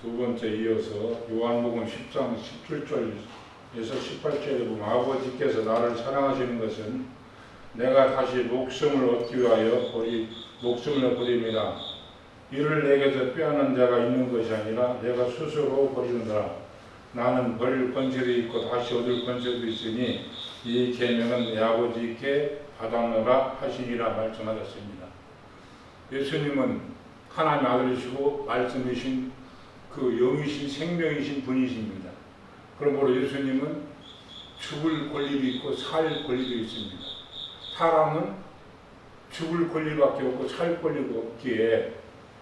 두 번째 이어서 요한복음 10장 17절에서 18절에 보면 아버지께서 나를 사랑하시는 것은 내가 다시 목숨을 얻기 위하여 목숨을 버림이라. 이를 내게서 빼앗는 자가 있는 것이 아니라 내가 스스로 버리는다. 나는 버릴 권세도 있고 다시 얻을 권세도 있으니 이 계명은 내 아버지께 받았노라 하시니라 말씀하셨습니다. 예수님은 하나님의 아들이시고 말씀이신 그 영이신 생명이신 분이십니다. 그러므로 예수님은 죽을 권리도 있고 살 권리도 있습니다. 사람은 죽을 권리밖에 없고 살 권리가 없기에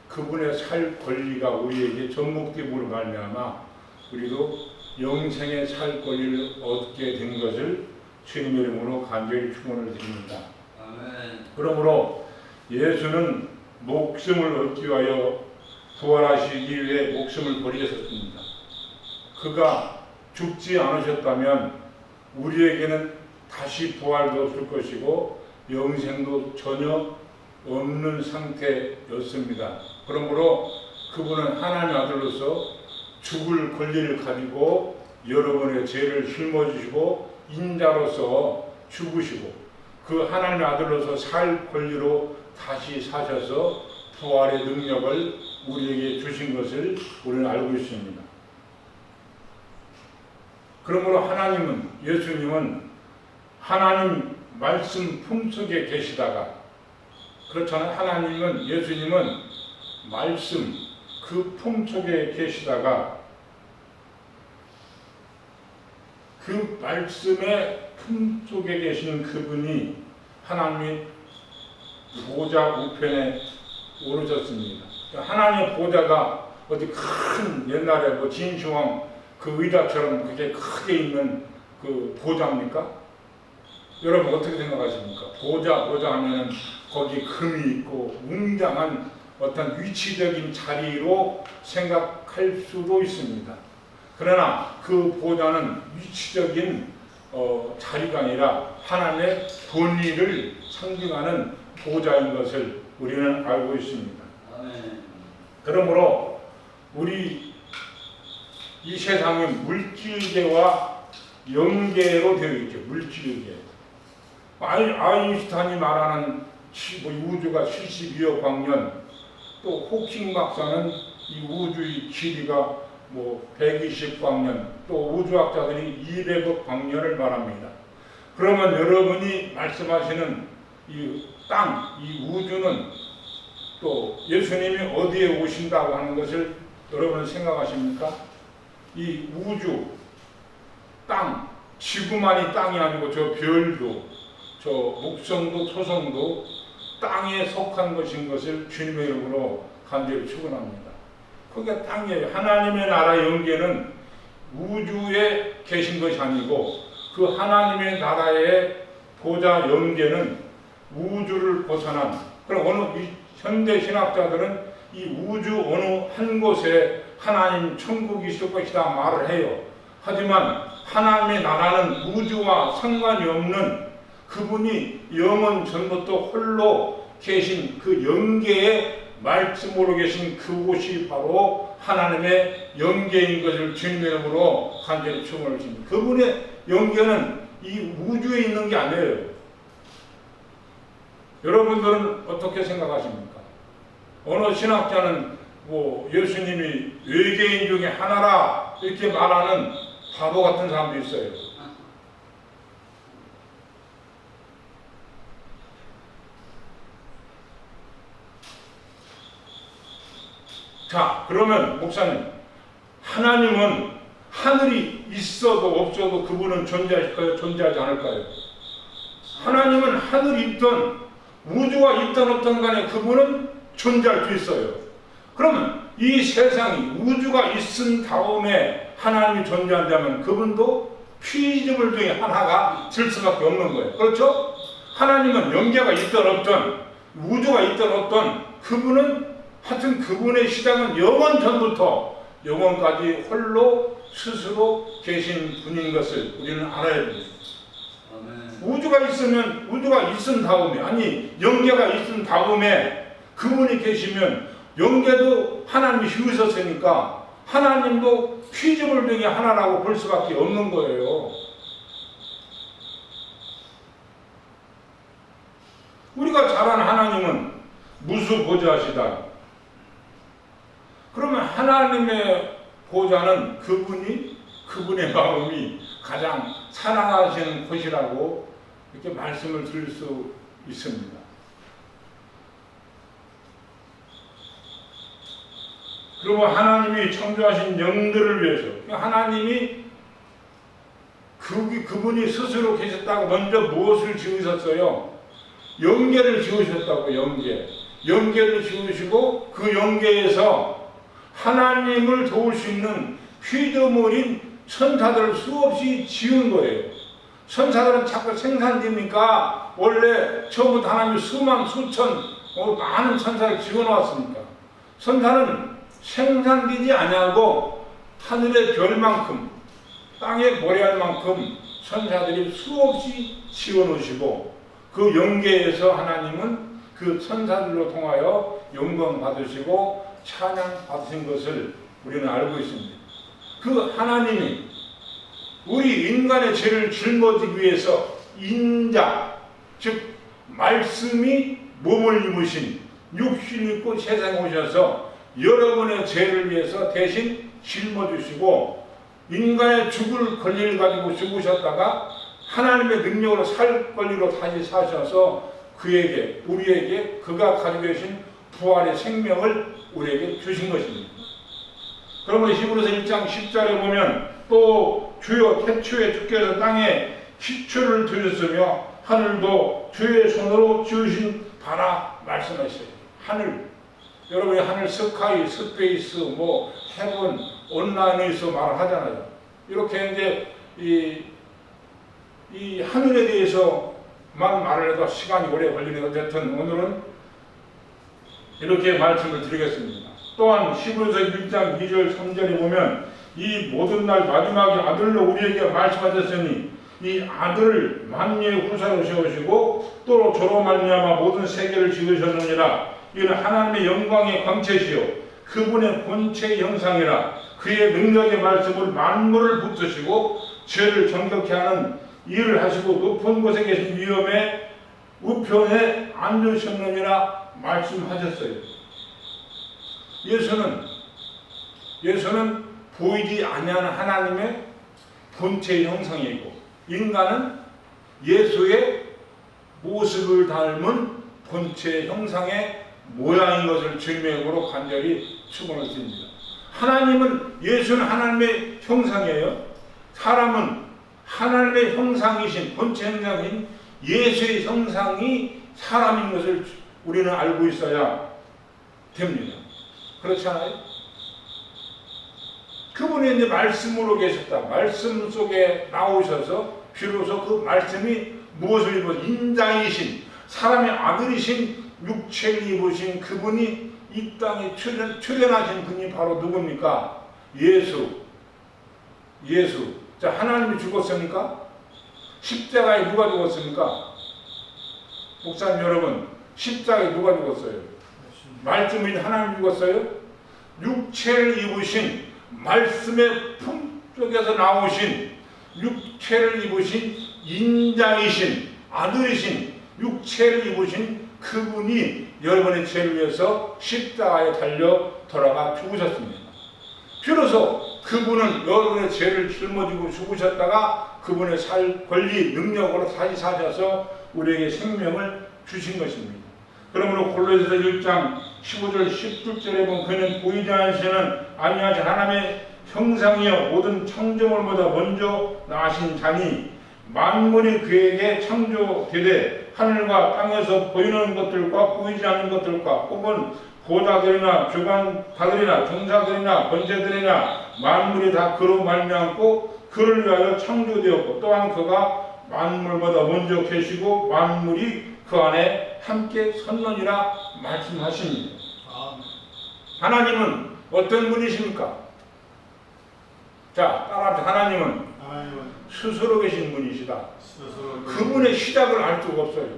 그분의 살 권리가 우리에게 전목됨으로 말미암아 우리도 영생의 살 권리를 얻게 된 것을 주님의 이름으로 간절히 축원을 드립니다. 아멘. 그러므로 예수는 목숨을 얻기 위하여 부활하시기 위해 목숨을 버리셨습니다. 그가 죽지 않으셨다면 우리에게는 다시 부활도 없을 것이고 영생도 전혀 없는 상태였습니다. 그러므로 그분은 하나님의 아들로서 죽을 권리를 가지고 여러분의 죄를 짊어지시고 인자로서 죽으시고 그 하나님의 아들로서 살 권리로 다시 사셔서 부활의 능력을 우리에게 주신 것을 우리는 알고 있습니다. 그러므로 하나님은, 예수님은 하나님 말씀 품속에 계시다가, 그렇잖아요. 하나님은, 예수님은 말씀 그 품속에 계시다가 그 말씀의 품속에 계신 그분이 하나님의 보좌 우편에 오르셨습니다. 하나님의 보좌가 어디 큰 옛날에 뭐 진시황 그 의자처럼 그렇게 크게 있는 그 보좌입니까? 여러분 어떻게 생각하십니까? 보좌 하면은 거기 금이 있고 웅장한 어떤 위치적인 자리로 생각할 수도 있습니다. 그러나 그 보좌는 위치적인 자리가 아니라 하나님의 권위를 상징하는 보좌인 것을 우리는 알고 있습니다. 아멘. 그러므로 우리 이 세상은 물질계와 영계로 되어 있죠. 물질계. 아인슈타인이 말하는 우주가 72억 광년, 또 호킹 박사는 이 우주의 길이가 120광년, 또 우주학자들이 200억 광년을 말합니다. 그러면 여러분이 말씀하시는 이 땅, 이 우주는 또 예수님이 어디에 오신다고 하는 것을 여러분은 생각하십니까? 이 우주, 땅, 지구만이 땅이 아니고 저 별도, 저 목성도 토성도 땅에 속한 것인 것을 주님의 이름으로 간절히 축원합니다. 그게 땅이에요. 하나님의 나라 영계는 우주에 계신 것이 아니고 그 하나님의 나라의 보좌 영계는 우주를 벗어난, 그럼 어느 현대 신학자들은 이 우주 어느 한 곳에 하나님 천국이 있을 것이다 말을 해요. 하지만 하나님의 나라는 우주와 상관이 없는 그분이 영원 전부터 홀로 계신 그 영계의 말씀으로 계신 그곳이 바로 하나님의 영계인 것을 주님의 이름으로 간절히 축원을 드립니다. 그분의 영계는 이 우주에 있는 게 아니에요. 여러분들은 어떻게 생각하십니까? 어느 신학자는 예수님이 외계인 중에 하나라 이렇게 말하는 바보 같은 사람도 있어요. 자, 그러면 목사님, 하나님은 하늘이 있어도 없어도 그분은 존재하실까요? 존재하지 않을까요? 하나님은 하늘이 있든 우주가 있든 없든 간에 그분은 존재할 수 있어요. 그러면 이 세상이 우주가 있은 다음에 하나님이 존재한다면 그분도 피조물 중에 하나가 될 수밖에 없는 거예요. 그렇죠? 하나님은 영계가 있든 없든 우주가 있든 없든 그분은 하여튼 그분의 시작은 영원 전부터 영원까지 홀로 스스로 계신 분인 것을 우리는 알아야 됩니다. 우주가 있으면 우주가 있은 다음에, 아니 영계가 있은 다음에 그분이 계시면 영계도 하나님이 지으셨으니까 하나님도 피조물 중에 하나라고 볼 수밖에 없는 거예요. 우리가 잘 아는 하나님은 무수보좌시다. 그러면 하나님의 보좌는 그분의 마음이 가장 사랑하시는 곳이라고 이렇게 말씀을 드릴 수 있습니다. 그리고 하나님이 창조하신 영들을 위해서 하나님이 그분이 스스로 계셨다고 먼저 무엇을 지으셨어요? 영계를 지으셨다고. 영계를 지으시고 그 영계에서 하나님을 도울 수 있는 피조물인 천사들을 수없이 지은 거예요. 천사들은 자꾸 생산됩니까? 원래 처음부터 하나님이 수만 수천 많은 천사를 지어놓았습니까? 천사는 생산되지 아니하고 하늘의 별만큼 땅의 모래알만큼 천사들이 수없이 지어놓으시고 그 영계에서 하나님은 그 천사들로 통하여 영광 받으시고 찬양 받으신 것을 우리는 알고 있습니다. 그 하나님이 우리 인간의 죄를 짊어지기 위해서 인자, 즉 말씀이 몸을 입으신 육신을 입고 세상에 오셔서 여러분의 죄를 위해서 대신 짊어지시고 인간의 죽을 권리를 가지고 죽으셨다가 하나님의 능력으로 살 권리로 다시 사셔서 우리에게 그가 가지고 계신 부활의 생명을 우리에게 주신 것입니다. 그러면 히브리서 1장 10절에 보면 또 주여 태초에 주께서 땅에 기초를 두셨으며 하늘도 주의 손으로 지으신 바라 말씀하셨어요. 하늘, 여러분이 하늘 스카이, 스페이스, 헤븐, 온라인에서 말을 하잖아요. 이렇게 이제 이 하늘에 대해서만 말을 해도 시간이 오래 걸리는 어쨌든 오늘은 이렇게 말씀을 드리겠습니다. 또한 히브리서 1장 2절 3절에 보면 이 모든 날 마지막에 아들로 우리에게 말씀하셨으니 이 아들을 만유의 후사로 세우시고 또 저로 말미암아 모든 세계를 지으셨느니라. 이는 하나님의 영광의 광채시요 그분의 본체의 형상이라. 그의 능력의 말씀을 만물을 붙드시고 죄를 정결케 하는 일을 하시고 높은 곳에 계신 위엄의 우편에 앉으셨느니라 말씀하셨어요. 예수는 보이지 아니하는 하나님의 본체의 형상이고 인간은 예수의 모습을 닮은 본체의 형상의 모양인 것을 증명으로 간절히 축원을 드립니다. 예수는 하나님의 형상이에요. 사람은 하나님의 형상이신 본체 형상인 예수의 형상이 사람인 것을 우리는 알고 있어야 됩니다. 그렇지 않아요? 그분이 이제 말씀으로 계셨다. 말씀 속에 나오셔서 비로소 그 말씀이 무엇을 입어 인자이신 사람의 아들이신 육체를 입으신 그분이 이 땅에 출현하신 분이 바로 누굽니까? 예수. 자, 하나님이 죽었습니까? 십자가에 누가 죽었습니까? 목사님 여러분, 십자가에 누가 죽었어요? 말씀이 하나님이 죽었어요? 육체를 입으신 말씀의 품속에서 나오신 육체를 입으신 인자이신 아들이신 육체를 입으신 그분이 여러분의 죄를 위해서 십자가에 달려 돌아가 죽으셨습니다. 비로소 그분은 여러분의 죄를 짊어지고 죽으셨다가 그분의 살 권리 능력으로 다시 사셔서 우리에게 생명을 주신 것입니다. 그러므로 골로새서 1장 15절 17절에 보면 그는 보이지 않으시는 아니하신 하나님의 형상이여 모든 창조물보다 먼저 나신 자니 만물이 그에게 창조되되 하늘과 땅에서 보이는 것들과 보이지 않는 것들과 혹은 보좌들이나 주관자들이나 정사들이나 번제들이나 만물이 다 그로 말미암고 그를 위하여 창조되었고 또한 그가 만물보다 먼저 계시고 만물이 그 안에 함께 섰느니라 말씀하십니다. 하나님은 어떤 분이십니까? 자, 따라합시다. 하나님은 스스로 계신 분이시다. 그분의 시작을 알 수가 없어요.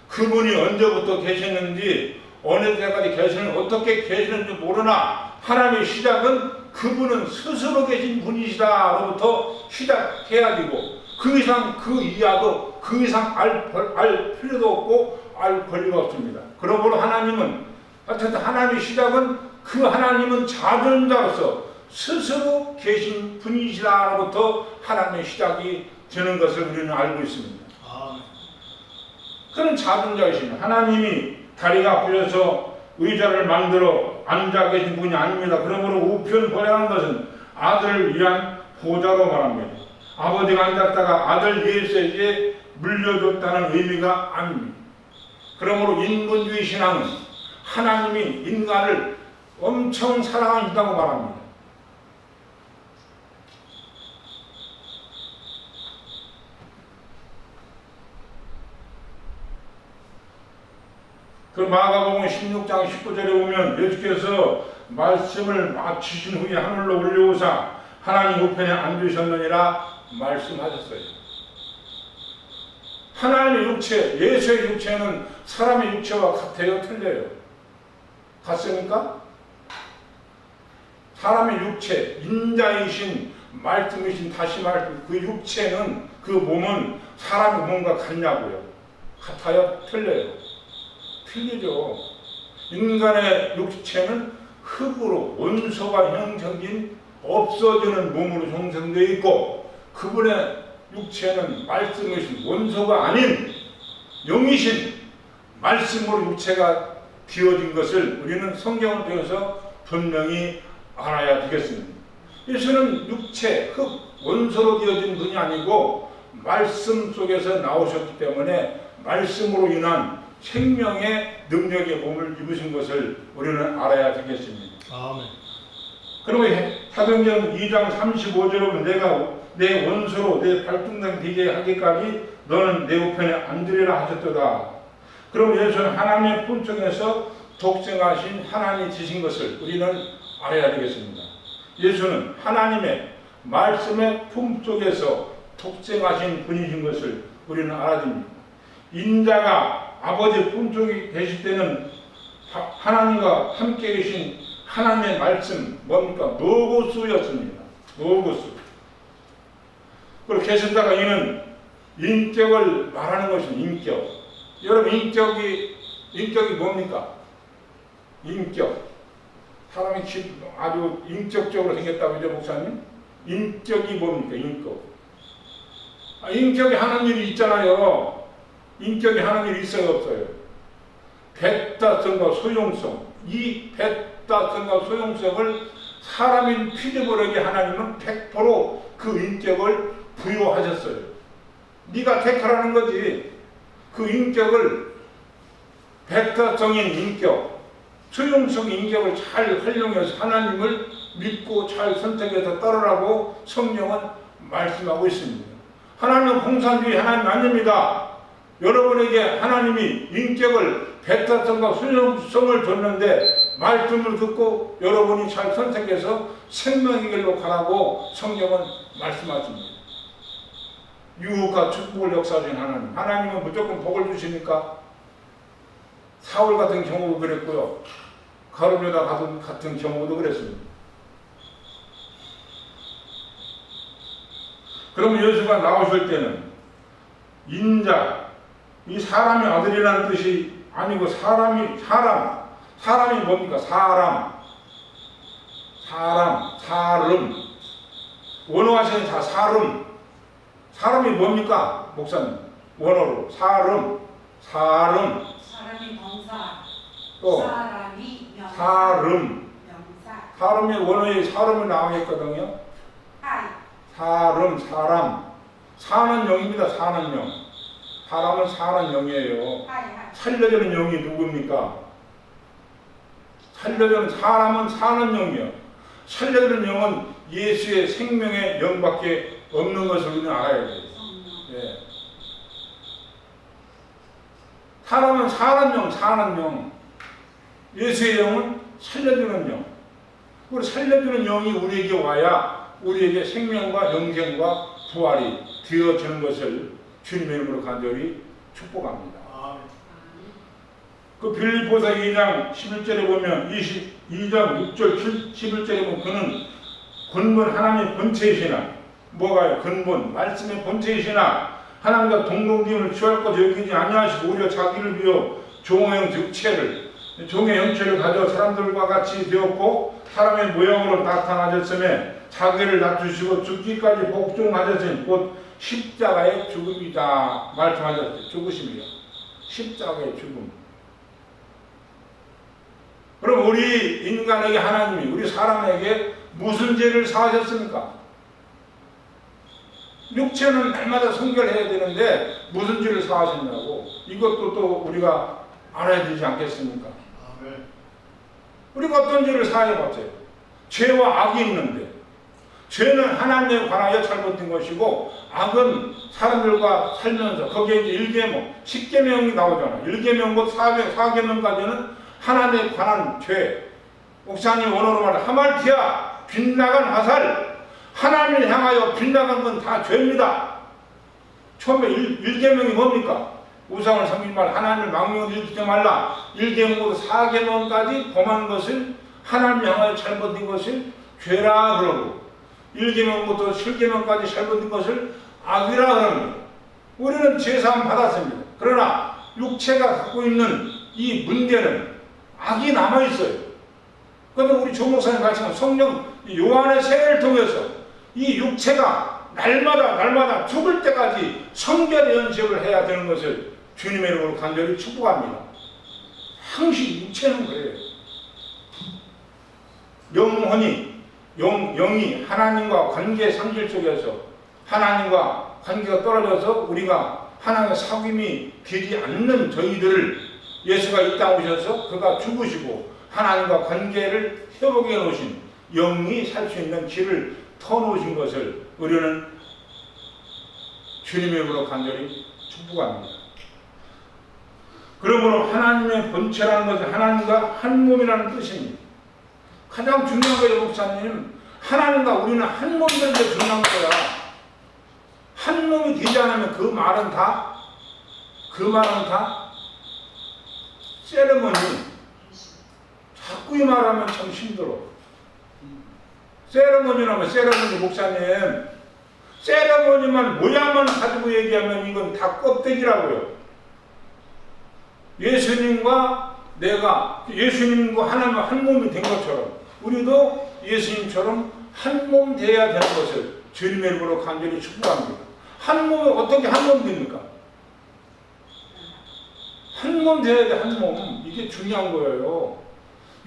그분이 언제부터 계셨는지 어느 때까지 계시는지 어떻게 계시는지 모르나 하나님의 시작은 그분은 스스로 계신 분이시다로부터 시작해야 되고 그 이상 그 이하도 그 이상 알 필요도 없고 알 권리가 없습니다. 그러므로 하나님은 어쨌든 하나님의 시작은 그 하나님은 자존자로서 스스로 계신 분이시다로부터 하나님의 시작이 되는 것을 우리는 알고 있습니다. 그런 자존자이신 하나님이 다리가 부여서 의자를 만들어 앉아 계신 분이 아닙니다. 그러므로 우편보라는 것은 아들을 위한 보좌로 말합니다. 아버지가 앉았다가 아들 예수에게 물려줬다는 의미가 아닙니다. 그러므로 인본주의 신앙은 하나님이 인간을 엄청 사랑하신다고 말합니다. 그 마가복음 16장 19절에 보면 예수께서 말씀을 마치신 후에 하늘로 올려오사 하나님 우편에 앉으셨느니라 말씀하셨어요. 하나님의 육체, 예수의 육체는 사람의 육체와 같아요? 틀려요? 같습니까? 사람의 육체, 인자이신 말씀이신 다시 말씀 그 육체는 그 몸은 사람의 몸과 같냐고요? 같아요? 틀려요? 틀리죠. 인간의 육체는 흙으로 원소가 형성된 없어지는 몸으로 형성되어 있고 그분의 육체는 말씀이신 원소가 아닌 영이신 말씀으로 육체가 되어진 것을 우리는 성경을 통해서 분명히 알아야 되겠습니다. 예수는 육체, 흙, 원소로 되어진 분이 아니고 말씀 속에서 나오셨기 때문에 말씀으로 인한 생명의 능력의 몸을 입으신 것을 우리는 알아야 되겠습니다. 아멘. 그러면 사도행전 2장 35절에 보면 내가 내 원수로 내 발등상 되게 하기까지 너는 내 우편에 앉으리라 하셨도다. 그럼 예수는 하나님의 품속에서 독생하신 하나님이 지신 것을 우리는 알아야 되겠습니다. 예수는 하나님의 말씀의 품속에서 독생하신 분이신 것을 우리는 알아야 됩니다. 인자가 아버지 품속에 계실 때는 하나님과 함께 계신 하나님의 말씀 뭡니까? 로고스였습니다. 로고스. 그리고 계셨다가 이는 인격을 말하는 것입니다. 인격. 여러분 인격이 뭡니까? 인격. 사람이 아주 인격적으로 생겼다고 그죠 목사님? 인격이 뭡니까? 인격. 인격이 하는 일이 있잖아요. 인격이 하는 일이 있어요, 없어요? 배타성과 소용성. 이 배타성과 소용성을 사람인 피조물에게 하나님은 100% 그 인격을 부여하셨어요. 네가 택하라는 거지. 그 인격을 배타성인 인격, 소용성 인격을 잘 활용해서 하나님을 믿고 잘 선택해서 따르라고 성경은 말씀하고 있습니다. 하나님은 공산주의 하나님 아닙니다. 여러분에게 하나님이 인격을 배타성과 소용성을 줬는데 말씀을 듣고 여러분이 잘 선택해서 생명의 길로 가라고 성경은 말씀하십니다. 유혹과 축복을 역사하신 하나님. 하나님은 무조건 복을 주십니까? 사울 같은 경우도 그랬고요. 가룟유다 같은 경우도 그랬습니다. 그러면 예수가 나오실 때는 인자, 이 사람의 아들이라는 뜻이 아니고 사람이 뭡니까? 사람. 원어하시는 사람이 뭡니까? 목사님. 원어로. 사람이 범사. 또. 사람이 명사. 명사. 사람의 원어에 사람이 나와 있거든요. 사람. 사는 영입니다. 사는 영. 사람은 사는 영이에요. 살려주는 영이 누굽니까? 사람은 사는 영이요. 살려주는 영은 예수의 생명의 영밖에 없는 것을 우리는 알아야 돼요. 네. 사람은 사는 영. 예수의 영은 살려주는 영. 우리 살려주는 영이 우리에게 와야 우리에게 생명과 영생과 부활이 되어지는 것을 주님의 이름으로 간절히 축복합니다. 그 빌립보서 2장 11절에 보면 22장 6절 11절에 보면 그는 근본 하나님의 본체이시나 뭐가요? 근본 말씀의 본체이시나 하나님과 동등됨을 취할 것 여기지 아니하시고 오히려 자기를 비워 종의 형체를 가져 사람들과 같이 되었고 사람의 모형으로 나타나셨음에 자기를 낮추시고 죽기까지 복종하셨으니 곧 십자가의 죽음이다 말씀하셨어요. 죽으심이요. 십자가의 죽음. 그럼 우리 인간에게 하나님이 우리 사람에게 무슨 죄를 사하셨습니까? 육체는 날마다 성결해야 되는데 무슨 죄를 사하셨냐고. 이것도 또 우리가 알아야 되지 않겠습니까? 아멘. 우리가 어떤 죄를 사해봤어요? 죄와 악이 있는데 죄는 하나님에 관하여 잘못된 것이고 악은 사람들과 살면서 거기에 이제 1계명, 10계명이 나오잖아. 1계명과 4계명까지는 하나님에 관한 죄. 목사님 원어로 말해 하말티아 빗나간 화살. 하나님을 향하여 빗나간 건 다 죄입니다. 처음에 1계명이 뭡니까? 우상을 섬기지 말라. 하나님을 망령으로 일으키지 말라. 1계명부터 4계명까지 범한 것을 하나님을 향하여 잘못된 것을 죄라 그러고 1계명부터 7계명까지 잘못된 것을 악이라 그러는 거예요. 우리는 죄사함 받았습니다. 그러나 육체가 갖고 있는 이 문제는 악이 남아있어요. 그런데 우리 조 목사님 같이 성령 요한의 세례를 통해서 이 육체가 날마다 죽을 때까지 성결의 연습을 해야 되는 것을 주님의 이름으로 간절히 축복합니다. 항시 육체는 그래요. 영이 하나님과 관계 상실 속에서 하나님과 관계가 떨어져서 우리가 하나님의 사귐이 되지 않는 저희들을 예수가 이 땅에 오셔서 그가 죽으시고 하나님과 관계를 회복해 놓으신 영이 살 수 있는 길을 터놓으신 것을 우리는 주님의 이름으로 간절히 축복합니다. 그러므로 하나님의 본체라는 것은 하나님과 한 몸이라는 뜻입니다. 가장 중요한 거예요, 목사님. 하나님과 우리는 한 몸이 되는 게 중요한 거야. 한 몸이 되지 않으면 그 말은 다 세레머니. 자꾸 이 말하면 참 힘들어. 세레머니라면 세레머니 목사님. 세레머니만 모양만 가지고 얘기하면 이건 다 껍데기라고요. 예수님과 하나님 한 몸이 된 것처럼 우리도 예수님처럼 한 몸 되어야 되는 것을 주님의 이름으로 간절히 축복합니다. 한 몸이 어떻게 한 몸 됩니까? 한 몸 되어야 돼, 한 몸. 이게 중요한 거예요.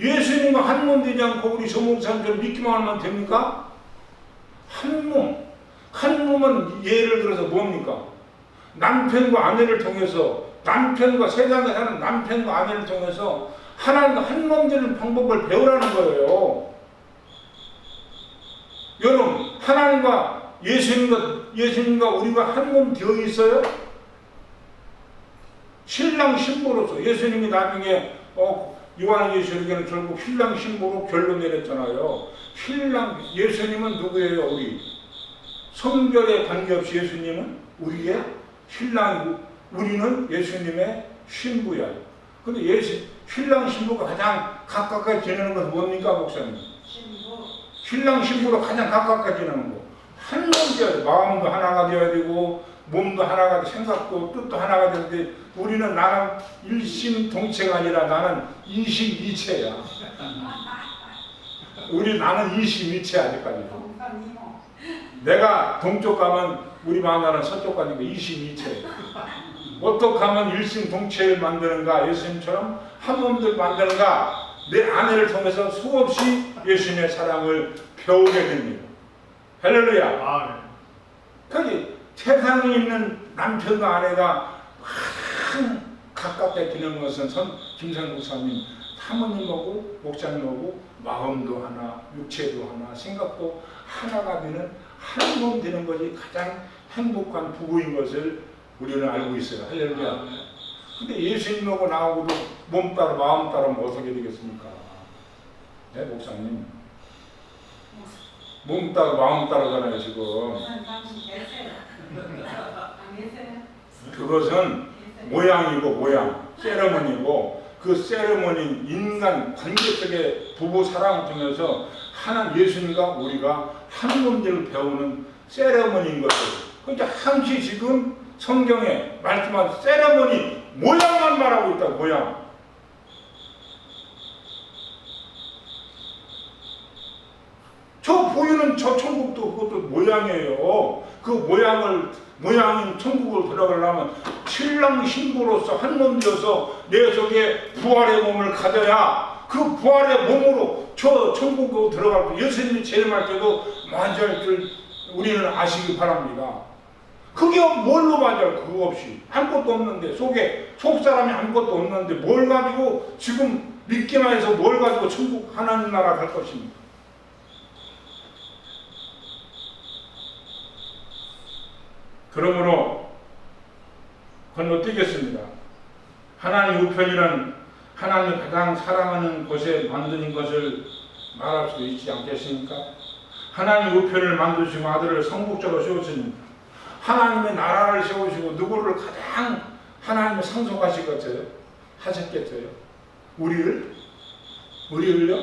예수님과 한 몸 되지 않고 우리 조목사님처럼 믿기만 하면 됩니까? 한 몸. 한 몸은 예를 들어서 뭡니까? 남편과 아내를 통해서 남편과 세상에 사는 남편과 아내를 통해서 하나님과 한 몸 되는 방법을 배우라는 거예요. 여러분, 하나님과 예수님과 우리가 한 몸 되어 있어요? 신랑 신부로서 예수님이 나중에 요한계시록에는 결국 신랑 신부로 결론 내렸잖아요. 예수님은 누구예요? 우리 성별에 관계없이 예수님은 우리의 신랑이고 우리는 예수님의 신부야. 근데 신랑 신부가 가장 가깝게 지내는 것은 뭡니까, 목사님? 신랑 신부로 가장 가깝게 지내는 거. 한 몸 되어야 돼. 마음도 하나가 되어야 되고 몸도 하나가 되고 생각도 뜻도 하나가 되는데 우리는 나는 일심동체가 아니라 나는 이심이체야. 나는 이심이체 아직까지. 내가 동쪽 가면 우리 마누라는 서쪽 가니까 이심이체. 어떻게 하면 일심동체를 만드는가? 예수님처럼 한 몸들 만드는가? 내 아내를 통해서 수없이 예수님의 사랑을 배우게 됩니다. 할렐루야. 거기 세상에 있는 남편과 아내가 가깝게 지내는 것은 김선 목사님, 사모님하고 목사님하고 마음도 하나, 육체도 하나, 생각도 하나가 되는 한 몸 되는 것이 가장 행복한 부부인 것을 우리는 알고 있어요. 할렐루야. 근데 예수님하고 나하고도 몸 따로 마음 따르면 어떻게 되겠습니까? 네, 목사님. 몸 따로 마음 따르잖아요, 지금. 그것은 모양이고 모양, 세레머니고 그 세레머니 인간 관계 속의 부부 사랑을 통해서 하나님 예수님과 우리가 한 몸을 배우는 세레머니인 것을. 그러니까 항시 지금 성경에 말씀한 세레머니 모양만 말하고 있다. 모양. 저 보이는 저 천국도 그것도 모양이에요. 그 모양인 천국을 들어가려면 신랑 신부로서 한 몸 되어서 내 속에 부활의 몸을 가져야 그 부활의 몸으로 저 천국으로 들어갈 때 예수님이 제일 말 때도 맞을 줄 우리는 아시기 바랍니다. 그게 뭘로 맞아요? 그거 없이 아무것도 없는데 속 사람이 아무것도 없는데 뭘 가지고 지금 믿기만 해서 뭘 가지고 천국 하나님 나라 갈 것입니까? 그러므로 건너뛰겠습니다. 하나님 우편이란 하나님이 가장 사랑하는 곳에 만드는 것을 말할 수 있지 않겠습니까? 하나님 우편을 만드시고 아들을 성국자로 세우십니다. 하나님의 나라를 세우시고 누구를 가장 하나님의 상속하시겠어요? 하셨겠어요? 우리를요?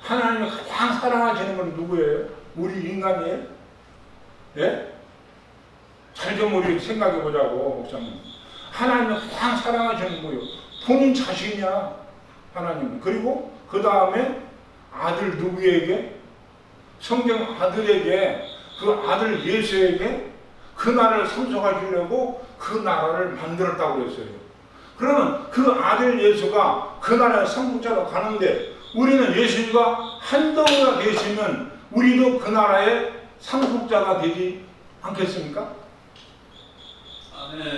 하나님이 가장 사랑하시는 건 누구예요? 우리 인간이에요? 예? 잘 좀 우리 생각해 보자고, 목사님. 하나님이 가장 사랑하시는 거예요. 본인 자신이야, 하나님은. 그리고 그 다음에 아들 누구에게? 성경 아들에게, 그 아들 예수에게 그 나라를 상속하시려고 그 나라를 만들었다고 그랬어요. 그러면 그 아들 예수가 그 나라의 상속자로 가는데 우리는 예수님과 한덩이가 되시면 우리도 그 나라의 상속자가 되지 않겠습니까? 아멘.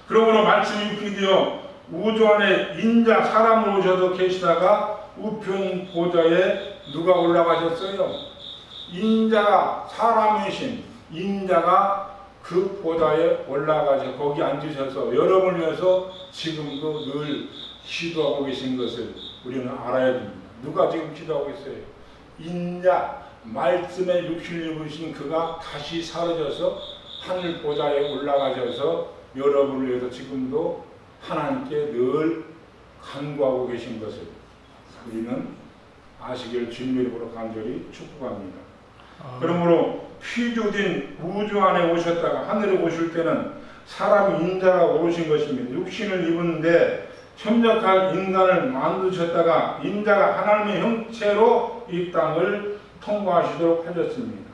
그러므로 말씀이 입히되어 우주 안에 인자 사람으로 오셔서 계시다가 우편 보좌에 누가 올라가셨어요? 인자가 사람이신 인자가 그 보좌에 올라가서 거기 앉으셔서 여러분을 위해서 지금도 늘 기도하고 계신 것을 우리는 알아야 됩니다. 누가 지금 기도하고 있어요? 인자 말씀에 육신을 입으신 그가 다시 사라져서 하늘 보좌에 올라가셔서 여러분을 위해서 지금도 하나님께 늘 간구하고 계신 것을 우리는 아시기를 주님의 이름으로 간절히 축복합니다. 그러므로 피조된 우주 안에 오셨다가 하늘에 오실 때는 사람 인자가 오르신 것입니다. 육신을 입은데 협력할 인간을 만드셨다가 인자가 하나님의 형체로 이 땅을 통과하시도록 하셨습니다.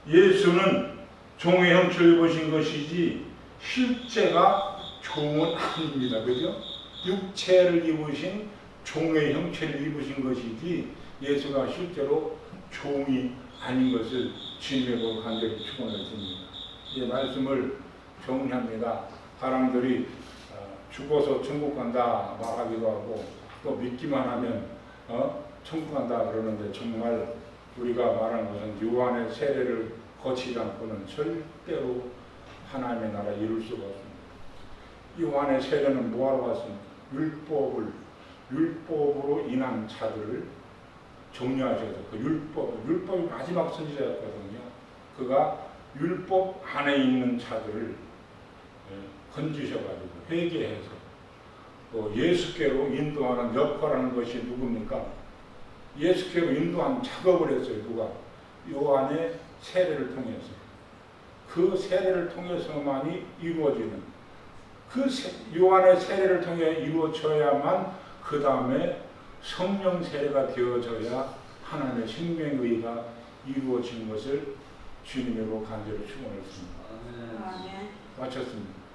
예수는 종의 형체를 입으신 것이지 실제가 종은 아닙니다. 그죠? 육체를 입으신 종의 형체를 입으신 것이지 예수가 실제로 종이 아닌 것을 주님의 보고 간절히 축원을 드립니다. 이 말씀을 정리합니다. 사람들이 죽어서 천국 간다 말하기도 하고 또 믿기만 하면 천국 간다 그러는데 정말 우리가 말하는 것은 요한의 세례를 거치지 않고는 절대로 하나님의 나라 이룰 수가 없습니다. 요한의 세례는 뭐하러 왔습니까? 율법으로 인한 자들을 정리하셔서 그 율법이 마지막 선지자였거든요. 그가 율법 안에 있는 자들을 건지셔가지고 회개해서 예수께로 인도하는 역할하는 것이 누굽니까? 예수께로 인도하는 작업을 했어요. 누가? 요한의 세례를 통해서. 그 세례를 통해서만이 이루어지는 그 요한의 세례를 통해 이루어져야만 그 다음에 성령 세례가 되어져야 하나님의 생명의가 이루어진 것을 주님으로 간절히 축원했습니다. 아멘. 마쳤습니다.